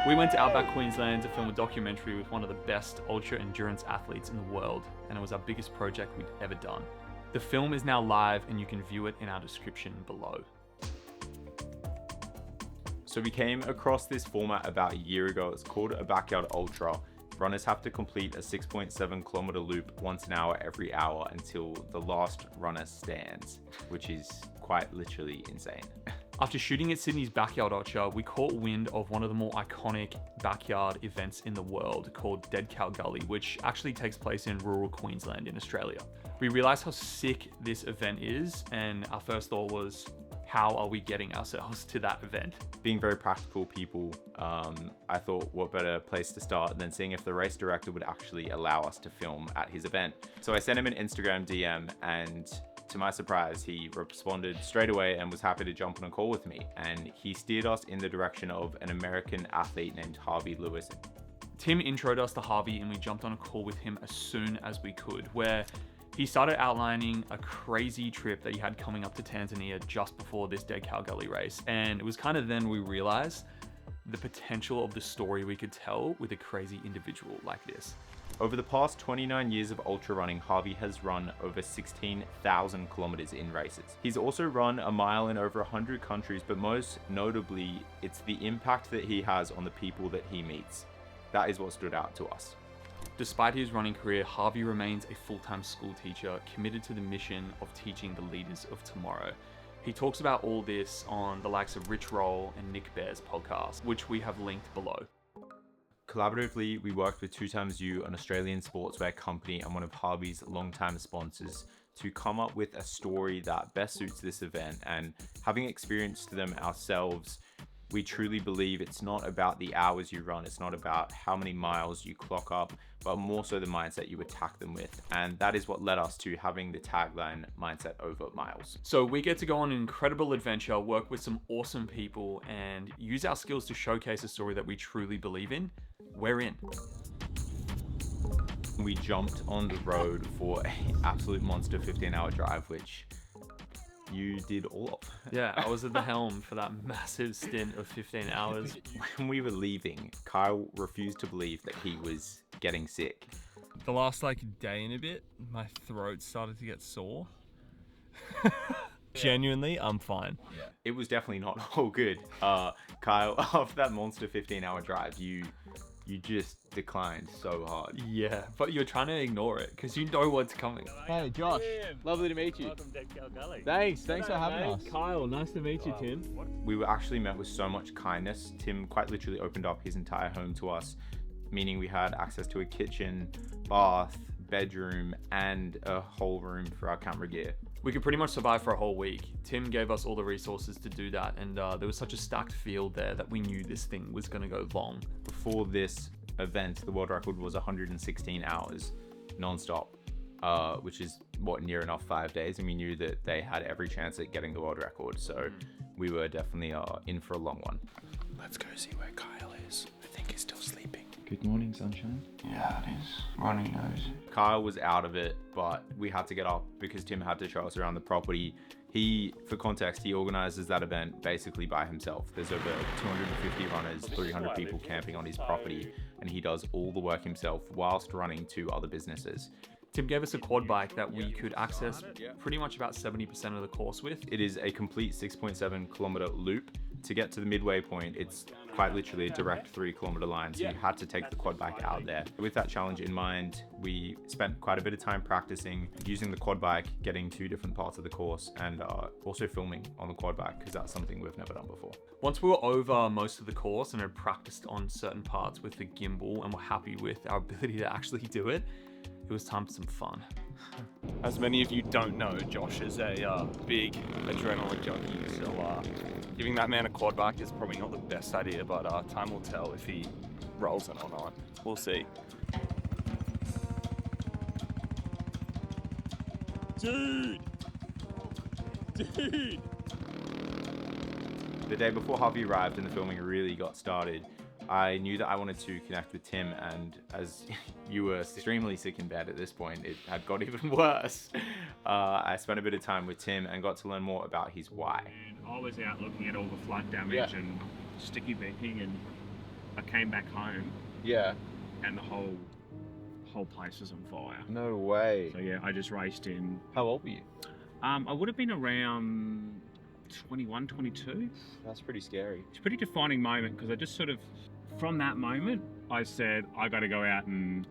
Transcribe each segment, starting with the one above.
We went to outback Queensland to film a documentary with one of the best ultra endurance athletes in the world, and it was our biggest project we'd ever done. The film is now live and you can view it in our description below. So we came across this format about a year ago. It's called a backyard ultra. Runners have to complete a 6.7 kilometer loop once an hour every hour until the last runner stands, which is quite literally insane. After shooting at Sydney's backyard ultra, we caught wind of one of the more iconic backyard events in the world called Dead Cow Gully, which actually takes place in rural Queensland in Australia. We realized how sick this event is, and our first thought was, how are we getting ourselves to that event? Being very practical people, I thought what better place to start than seeing if the race director would actually allow us to film at his event. So I sent him an Instagram DM, and to my surprise, he responded straight away and was happy to jump on a call with me. And he steered us in the direction of an American athlete named Harvey Lewis. Tim introed us to Harvey and we jumped on a call with him as soon as we could, where he started outlining a crazy trip that he had coming up to Tanzania just before this Dead Cow Gully race. And it was kind of then we realized the potential of the story we could tell with a crazy individual like this. Over the past 29 years of ultra running, Harvey has run over 16,000 kilometers in races. He's also run a mile in over 100 countries, but most notably, it's the impact that he has on the people that he meets. That is what stood out to us. Despite his running career, Harvey remains a full-time school teacher committed to the mission of teaching the leaders of tomorrow. He talks about all this on the likes of Rich Roll and Nick Bear's podcast, which we have linked below. Collaboratively, we worked with 2XU, an Australian sportswear company and one of Harvey's longtime sponsors, to come up with a story that best suits this event. And having experienced them ourselves, we truly believe it's not about the hours you run, it's not about how many miles you clock up, but more so the mindset you attack them with. And that is what led us to having the tagline, mindset over miles. So we get to go on an incredible adventure, work with some awesome people, and use our skills to showcase a story that we truly believe in. We're in. We jumped on the road for an absolute monster 15-hour drive, which you did all of. Yeah, I was at the helm for that massive stint of 15 hours. When we were leaving, Kyle refused to believe that he was getting sick. The last day and a bit, my throat started to get sore. Genuinely, I'm fine. Yeah. It was definitely not all good. Kyle, after that monster 15-hour drive, you just declined so hard. Yeah, but you're trying to ignore it because you know what's coming. Hey Josh, lovely to meet you. Welcome to Dead Cow Gully. Thanks for having us. Kyle, nice to meet you, Tim. We were actually met with so much kindness. Tim quite literally opened up his entire home to us, meaning we had access to a kitchen, bath, bedroom, and a whole room for our camera gear. We could pretty much survive for a whole week. Tim gave us all the resources to do that, and there was such a stacked field there that we knew this thing was going to go long. Before this event, the world record was 116 hours non-stop, which is near enough 5 days, and we knew that they had every chance at getting the world record, so we were definitely in for a long one. Let's go see where Kyle is. I think he's still sleeping. Good morning, sunshine. Yeah, it is. Runny nose. Kyle was out of it, but we had to get up because Tim had to show us around the property. For context, he organizes that event basically by himself. There's over 250 runners, 300 people camping on his property, and he does all the work himself whilst running 2 other businesses. Tim gave us a quad bike that we could access pretty much about 70% of the course with. It is a complete 6.7 kilometer loop. To get to the midway point, it's quite literally a direct 3 kilometer line, so you had to take the quad bike out there. With that challenge in mind, we spent quite a bit of time practicing using the quad bike, getting 2 different parts of the course, and also filming on the quad bike, because that's something we've never done before. Once we were over most of the course and had practiced on certain parts with the gimbal and were happy with our ability to actually do it, it was time for some fun. As many of you don't know, Josh is a big adrenaline junkie, so giving that man a quad bike is probably not the best idea, but time will tell if he rolls it or not. We'll see. Dude! The day before Harvey arrived and the filming really got started, I knew that I wanted to connect with Tim, and as you were extremely sick in bed at this point, it had got even worse. I spent a bit of time with Tim and got to learn more about his why. And I was out looking at all the flood damage and sticky beaking, and I came back home Yeah. and the whole place was on fire. No way. So yeah, I just raced in. How old were you? I would have been around 21, 22. That's pretty scary. It's a pretty defining moment because I just sort of, from that moment, I said, I got to go out and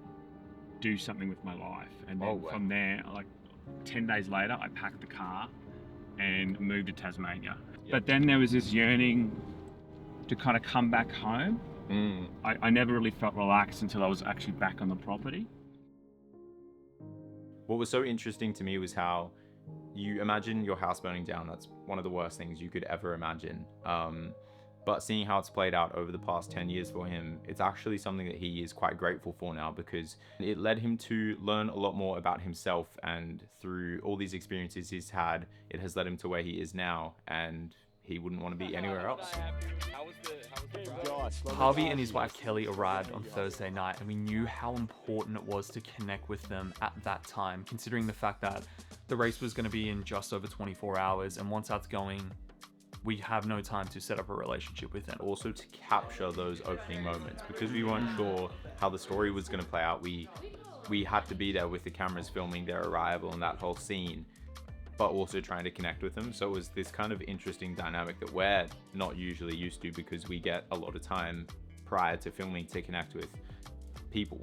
do something with my life. And then from there, like 10 days later, I packed the car and moved to Tasmania. Yep. But then there was this yearning to kind of come back home. I never really felt relaxed until I was actually back on the property. What was so interesting to me was how you imagine your house burning down. That's one of the worst things you could ever imagine. But seeing how it's played out over the past 10 years for him, it's actually something that he is quite grateful for now, because it led him to learn a lot more about himself, and through all these experiences he's had, it has led him to where he is now, and he wouldn't want to be anywhere else. Harvey and his wife Kelly arrived on Thursday night, and we knew how important it was to connect with them at that time, considering the fact that the race was going to be in just over 24 hours, and once that's going, we have no time to set up a relationship with them. Also to capture those opening moments, because we weren't sure how the story was going to play out. We had to be there with the cameras filming their arrival and that whole scene, but also trying to connect with them. So it was this kind of interesting dynamic that we're not usually used to, because we get a lot of time prior to filming to connect with people.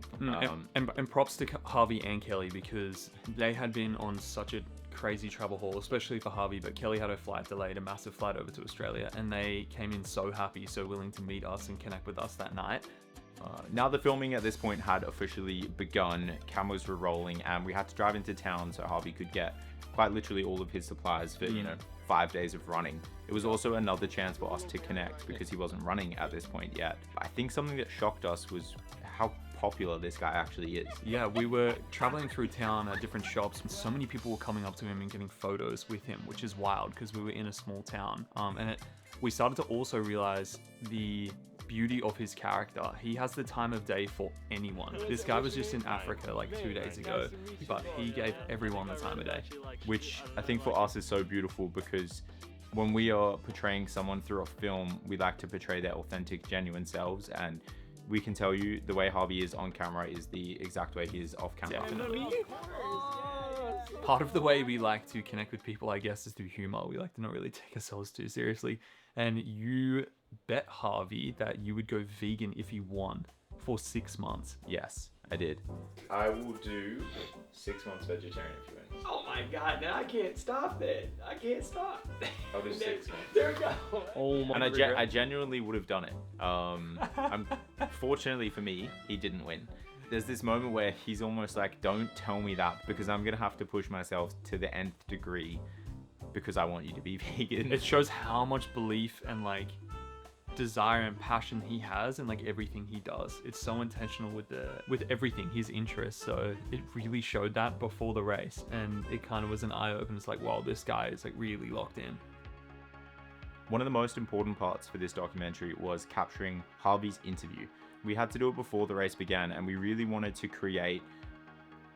And props to Harvey and Kelly, because they had been on such a crazy travel haul, especially for Harvey, but Kelly had her flight delayed, a massive flight over to Australia, and they came in so happy, so willing to meet us and connect with us that night. Now the filming at this point had officially begun, cameras were rolling, and we had to drive into town so Harvey could get quite literally all of his supplies for 5 days of running. It was also another chance for us to connect, because he wasn't running at this point yet. I think something that shocked us was how popular this guy actually is. Yeah, we were traveling through town at different shops, and so many people were coming up to him and getting photos with him, which is wild because we were in a small town. We started to also realize the beauty of his character. He has the time of day for anyone. This guy was just in Africa like 2 days ago, but he gave everyone the time of day. Which I think for us is so beautiful, because when we are portraying someone through a film, we like to portray their authentic, genuine selves, and we can tell you the way Harvey is on camera is the exact way he is off camera. Definitely. Part of the way we like to connect with people, I guess, is through humor. We like to not really take ourselves too seriously. And you bet Harvey that you would go vegan if you won for 6 months. Yes, I did. I will do 6 months vegetarian if you win. Oh my god, now I can't stop then. I can't stop. I'll do 6 months. There we go. Oh my And I genuinely would have done it. Fortunately for me, he didn't win. There's this moment where he's almost like, don't tell me that, because I'm going to have to push myself to the nth degree because I want you to be vegan. It shows how much belief and like desire and passion he has in like everything he does. It's so intentional with everything, his interests. So it really showed that before the race, and it kind of was an eye opener. It's like, wow, this guy is like really locked in. One of the most important parts for this documentary was capturing Harvey's interview. We had to do it before the race began, and we really wanted to create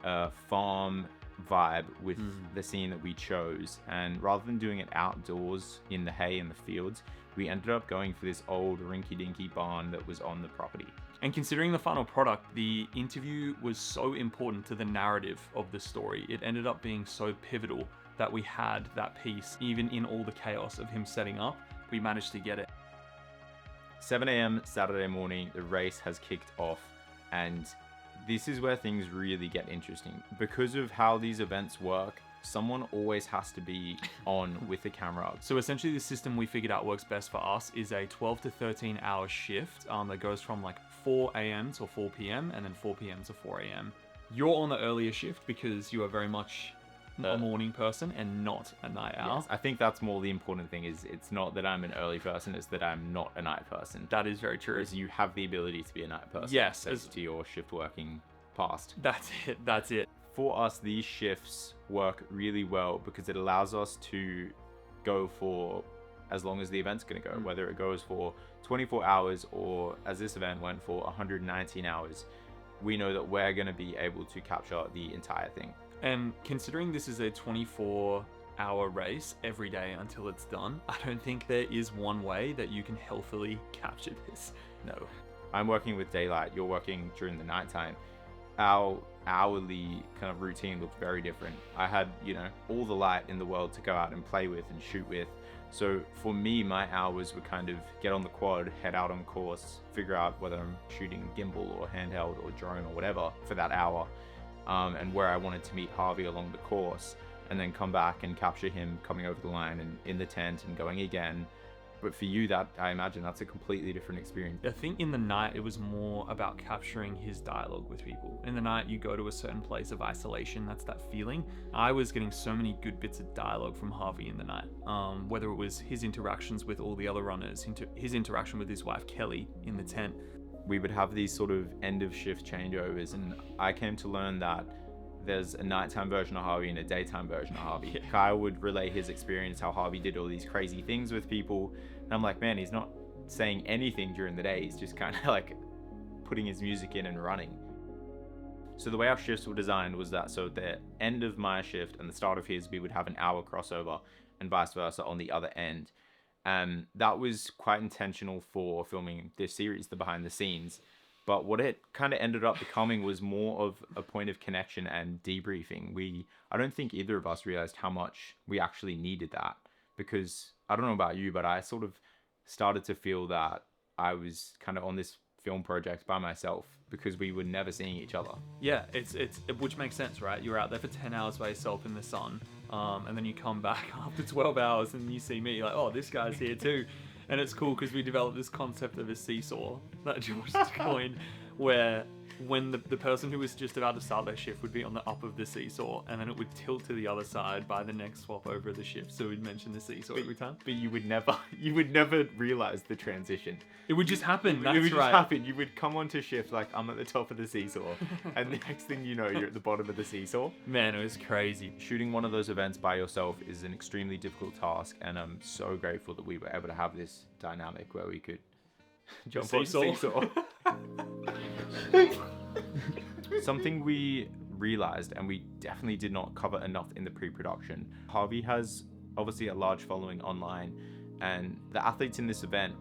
a farm vibe with the scene that we chose. And rather than doing it outdoors in the hay and the fields, we ended up going for this old rinky-dinky barn that was on the property. And considering the final product, the interview was so important to the narrative of the story. It ended up being so pivotal that we had that piece. Even in all the chaos of him setting up, we managed to get it. 7 a.m. Saturday morning, the race has kicked off, and this is where things really get interesting. Because of how these events work, someone always has to be on with the camera. So essentially the system we figured out works best for us is a 12 to 13 hour shift that goes from like 4 a.m. to 4 p.m. and then 4 p.m. to 4 a.m. You're on the earlier shift because you are very much a morning person and not a night owl. Yes, I think that's more the important thing. Is it's not that I'm an early person, it's that I'm not a night person. That is very true. Whereas you have the ability to be a night person. Yes, thanks to your shift working past. That's it. For us, these shifts work really well because it allows us to go for as long as the event's going to go, whether it goes for 24 hours or, as this event went for, 119 hours. We know that we're going to be able to capture the entire thing. And considering this is a 24-hour race every day until it's done, I don't think there is one way that you can healthily capture this. No. I'm working with daylight, you're working during the nighttime. Our hourly kind of routine looked very different. I had, all the light in the world to go out and play with and shoot with. So for me, my hours would kind of get on the quad, head out on course, figure out whether I'm shooting gimbal or handheld or drone or whatever for that hour, and where I wanted to meet Harvey along the course, and then come back and capture him coming over the line and in the tent and going again. But for you, that I imagine that's a completely different experience. I think in the night, it was more about capturing his dialogue with people. In the night, you go to a certain place of isolation. That's that feeling. I was getting so many good bits of dialogue from Harvey in the night. Whether it was his interactions with all the other runners, his interaction with his wife, Kelly, in the tent. We would have these sort of end of shift changeovers, and I came to learn that there's a nighttime version of Harvey and a daytime version of Harvey. Yeah. Kyle would relay his experience, how Harvey did all these crazy things with people. And I'm like, man, he's not saying anything during the day. He's just kind of like putting his music in and running. So the way our shifts were designed was that, so at the end of my shift and the start of his, we would have an hour crossover and vice versa on the other end. And that was quite intentional for filming this series, the behind the scenes. But what it kind of ended up becoming was more of a point of connection and debriefing. I don't think either of us realized how much we actually needed that, because I don't know about you, but I sort of started to feel that I was kind of on this film project by myself because we were never seeing each other. Yeah, it's which makes sense, right? You're out there for 10 hours by yourself in the sun, and then you come back after 12 hours and you see me, you're like, oh, this guy's here too. And it's cool because we developed this concept of a seesaw that George coined, where when the person who was just about to start their shift would be on the up of the seesaw, and then it would tilt to the other side by the next swap over of the shift. So we'd mention the seesaw every time. But you would never realize the transition. It would just happen. That's it would right. just happen. You would come onto shift like, I'm at the top of the seesaw, and the next thing you know, you're at the bottom of the seesaw. Man, it was crazy. Shooting one of those events by yourself is an extremely difficult task, and I'm so grateful that we were able to have this dynamic where we could jump on the seesaw. Something we realized, and we definitely did not cover enough in the pre-production, Harvey has obviously a large following online, and the athletes in this event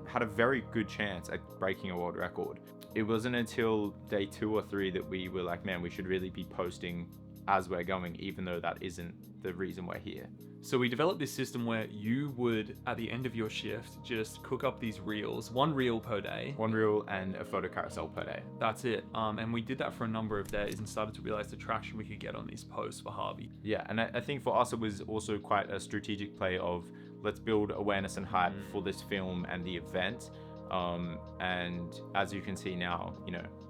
had a very good chance at breaking a world record. It wasn't until day 2 or 3 that we were like, man, we should really be posting as we're going, even though that isn't the reason we're here. So we developed this system where you would, at the end of your shift, just cook up these reels, 1 reel per day. 1 reel and a photo carousel per day. That's it. And we did that for a number of days and started to realize the traction we could get on these posts for Harvey. Yeah, and I think for us it was also quite a strategic play of, let's build awareness and hype for this film and the event. And as you can see now,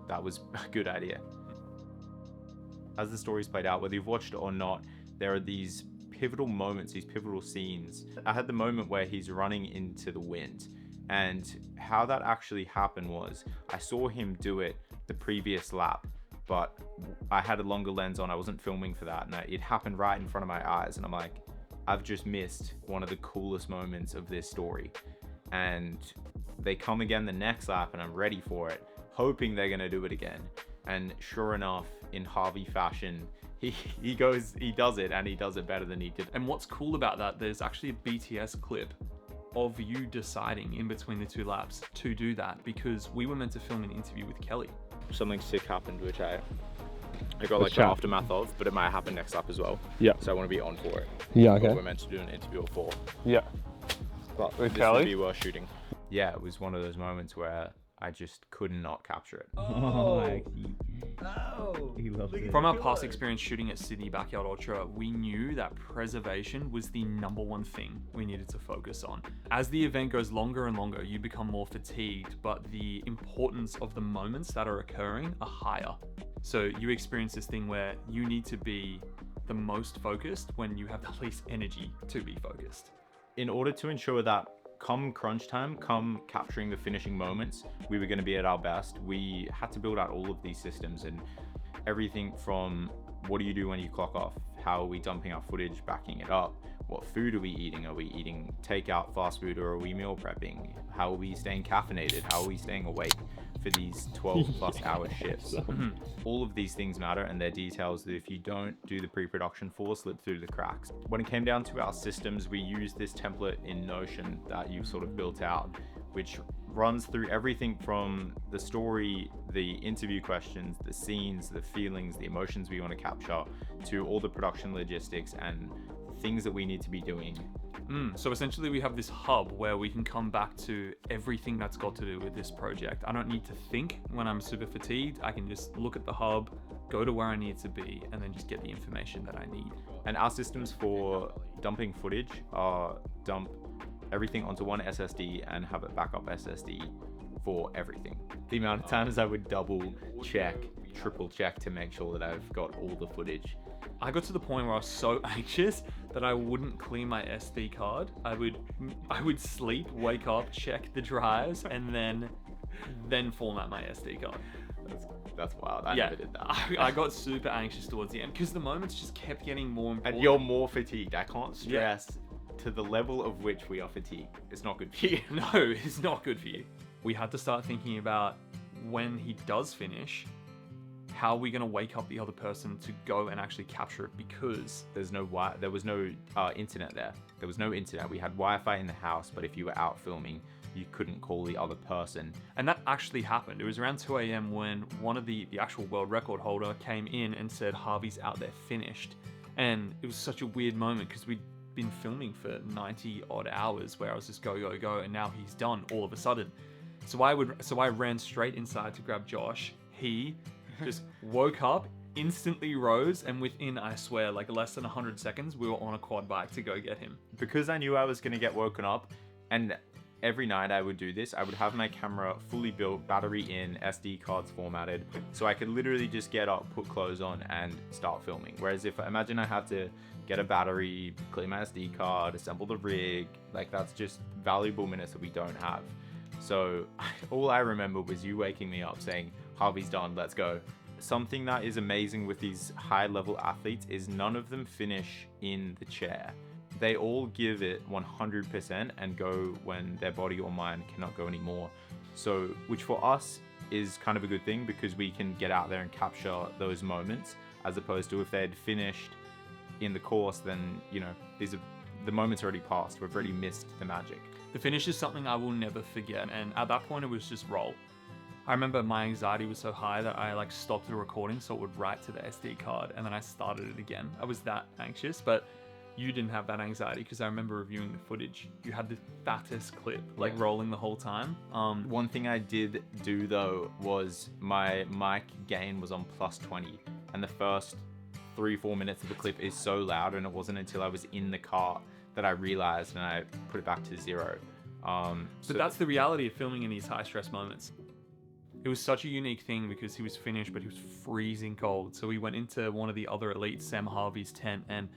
that was a good idea. As the story's played out, whether you've watched it or not, there are these pivotal moments, these pivotal scenes. I had the moment where he's running into the wind, and how that actually happened was I saw him do it the previous lap, but I had a longer lens on. I wasn't filming for that, and it happened right in front of my eyes, and I'm like, I've just missed one of the coolest moments of this story. And they come again the next lap, and I'm ready for it, hoping they're gonna do it again. And sure enough, in Harvey fashion, he does it, and he does it better than he did. And what's cool about that, there's actually a BTS clip of you deciding in between the 2 laps to do that, because we were meant to film an interview with Kelly. Something sick happened, which I got like the aftermath of, but it might happen next lap as well. Yeah. So I want to be on for it. Yeah, okay. But we're meant to do an interview at 4. Yeah. But With this Kelly? would be worth shooting. Yeah, it was one of those moments where I just could not capture it. He loves it. From our past experience shooting at Sydney Backyard Ultra, we knew that preservation was the #1 thing we needed to focus on. As the event goes longer and longer, you become more fatigued, but the importance of the moments that are occurring are higher. So you experience this thing where you need to be the most focused when you have the least energy to be focused. In order to ensure that come crunch time, come capturing the finishing moments, we were going to be at our best, we had to build out all of these systems, and everything from what do you do when you clock off? How are we dumping our footage, backing it up? What food are we eating? Are we eating takeout, fast food, or are we meal prepping? How are we staying caffeinated? How are we staying awake for these 12 plus hour shifts? All of these things matter, and they're details that if you don't do the pre-production for, slip through the cracks. When it came down to our systems, we used this template in Notion that you've sort of built out, which runs through everything from the story, the interview questions, the scenes, the feelings, the emotions we want to capture, to all the production logistics and things that we need to be doing. So essentially we have this hub where we can come back to everything that's got to do with this project. I don't need to think when I'm super fatigued. I can just look at the hub, go to where I need to be, and then just get the information that I need. And our systems for dumping footage are dump everything onto one SSD and have a backup SSD for everything. The amount of times I would double check, triple check to make sure that I've got all the footage. I got to the point where I was so anxious that I wouldn't clean my SD card. I would sleep, wake up, check the drives, and then format my SD card. That's wild. I never did that. I got super anxious towards the end because the moments just kept getting more important. And you're more fatigued. I can't stress to the level of which we are fatigued. It's not good for you. No, it's not good for you. We had to start thinking about when he does finish, how are we going to wake up the other person to go and actually capture it, because there was no internet there. There was no internet. We had Wi-Fi in the house, but if you were out filming, you couldn't call the other person. And that actually happened. It was around 2 a.m. when one of the actual world record holder came in and said, Harvey's out there finished. And it was such a weird moment because we'd been filming for 90 odd hours where I was just go, go, go, and now he's done all of a sudden. So I ran straight inside to grab Josh. He just woke up, instantly rose, and within, I swear, like less than 100 seconds, we were on a quad bike to go get him. Because I knew I was going to get woken up, and every night I would do this, I would have my camera fully built, battery in, SD cards formatted, so I could literally just get up, put clothes on, and start filming. Whereas imagine I had to get a battery, clean my SD card, assemble the rig, like that's just valuable minutes that we don't have. So all I remember was you waking me up saying, Harvey's done, let's go. Something that is amazing with these high level athletes is none of them finish in the chair. They all give it 100% and go when their body or mind cannot go anymore. So, which for us is kind of a good thing because we can get out there and capture those moments, as opposed to if they'd finished in the course, then, you know, the moment's already passed. We've already missed the magic. The finish is something I will never forget, and at that point it was just roll. I remember my anxiety was so high that I stopped the recording so it would write to the SD card, and then I started it again. I was that anxious, but you didn't have that anxiety because I remember reviewing the footage. You had the fattest clip rolling the whole time. One thing I did do though was my mic gain was on +20, and the first 3-4 minutes of the clip is so loud, and it wasn't until I was in the car that I realized, and I put it back to 0. So that's the reality of filming in these high stress moments. It was such a unique thing because he was finished, but he was freezing cold. So we went into one of the other elites, Sam Harvey's tent, and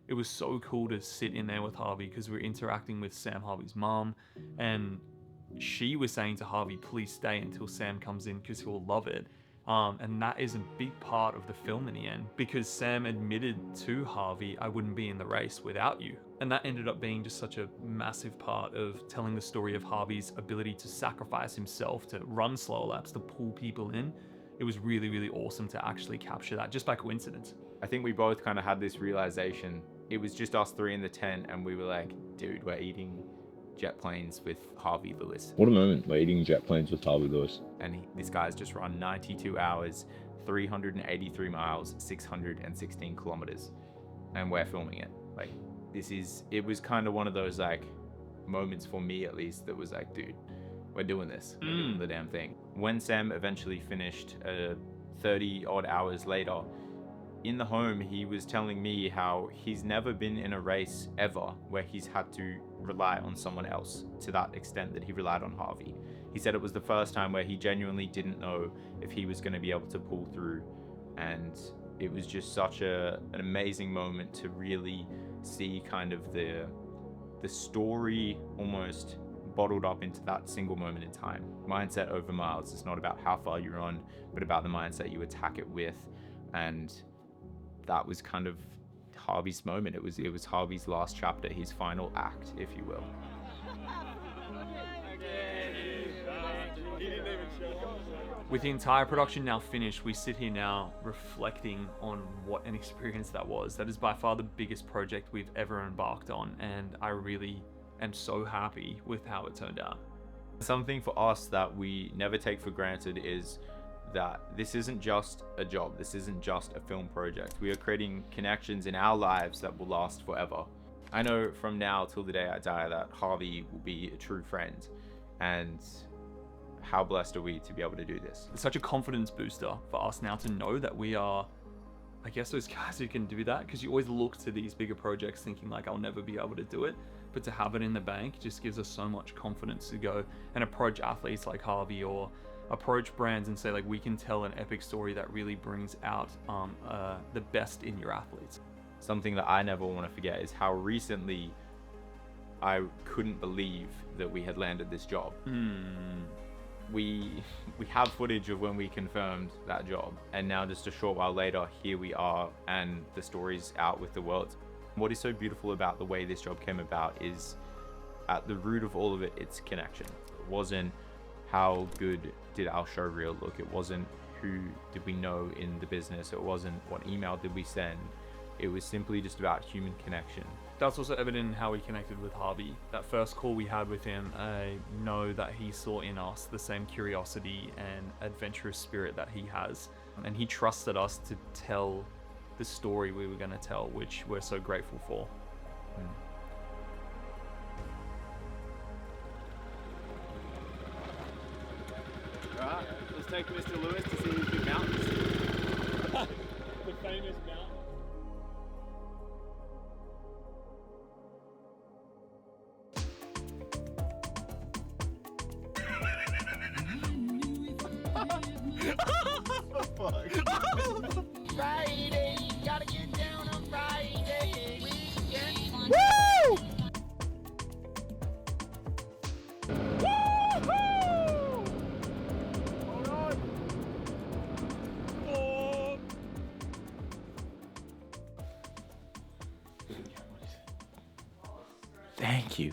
it was so cool to sit in there with Harvey because we were interacting with Sam Harvey's mom, and she was saying to Harvey, please stay until Sam comes in because he'll love it. And that is a big part of the film in the end, because Sam admitted to Harvey, I wouldn't be in the race without you. And that ended up being just such a massive part of telling the story of Harvey's ability to sacrifice himself, to run slow laps, to pull people in. It was really, really awesome to actually capture that just by coincidence. I think we both kind of had this realization. It was just us three in the tent, and we were like, dude, we're eating jet planes with Harvey Lewis. What a moment, we're eating jet planes with Harvey Lewis. And this guy's just run 92 hours, 383 miles, 616 kilometers, and we're filming it. Like, it was kind of one of those like moments for me at least that was like, dude, we're doing this, we're doing the damn thing. When Sam eventually finished 30 odd hours later, in the home, he was telling me how he's never been in a race ever where he's had to rely on someone else to that extent that he relied on Harvey. He said it was the first time where he genuinely didn't know if he was going to be able to pull through. And it was just such an amazing moment to really see kind of the story almost bottled up into that single moment in time. Mindset over miles. It's not about how far you're on, but about the mindset you attack it with. And that was kind of Harvey's moment. It was Harvey's last chapter, his final act, if you will. With the entire production now finished, we sit here now reflecting on what an experience that was. That is by far the biggest project we've ever embarked on, and I really am so happy with how it turned out. Something for us that we never take for granted is that this isn't just a job. This isn't just a film project. We are creating connections in our lives that will last forever. I know from now till the day I die that Harvey will be a true friend, and how blessed are we to be able to do this. It's such a confidence booster for us now to know that we are, I guess, those guys who can do that, because you always look to these bigger projects thinking like, I'll never be able to do it. But to have it in the bank just gives us so much confidence to go and approach athletes like Harvey, or approach brands and say like, we can tell an epic story that really brings out the best in your athletes. Something that I never want to forget is how recently I couldn't believe that we had landed this job. We have footage of when we confirmed that job, and now just a short while later, here we are, and the story's out with the world. What is so beautiful about the way this job came about is, at the root of all of it, it's connection. It wasn't how good did our show reel look. It wasn't who did we know in the business. It wasn't what email did we send. It was simply just about human connection. That's also evident in how we connected with Harvey. That first call we had with him, I know that he saw in us the same curiosity and adventurous spirit that he has. And he trusted us to tell the story we were going to tell, which we're so grateful for. Alright, let's take Mr. Lewis to see his big mountains. The famous mountain. Friday, gotta get down on Friday. Weekend fun. Woo! Thank you.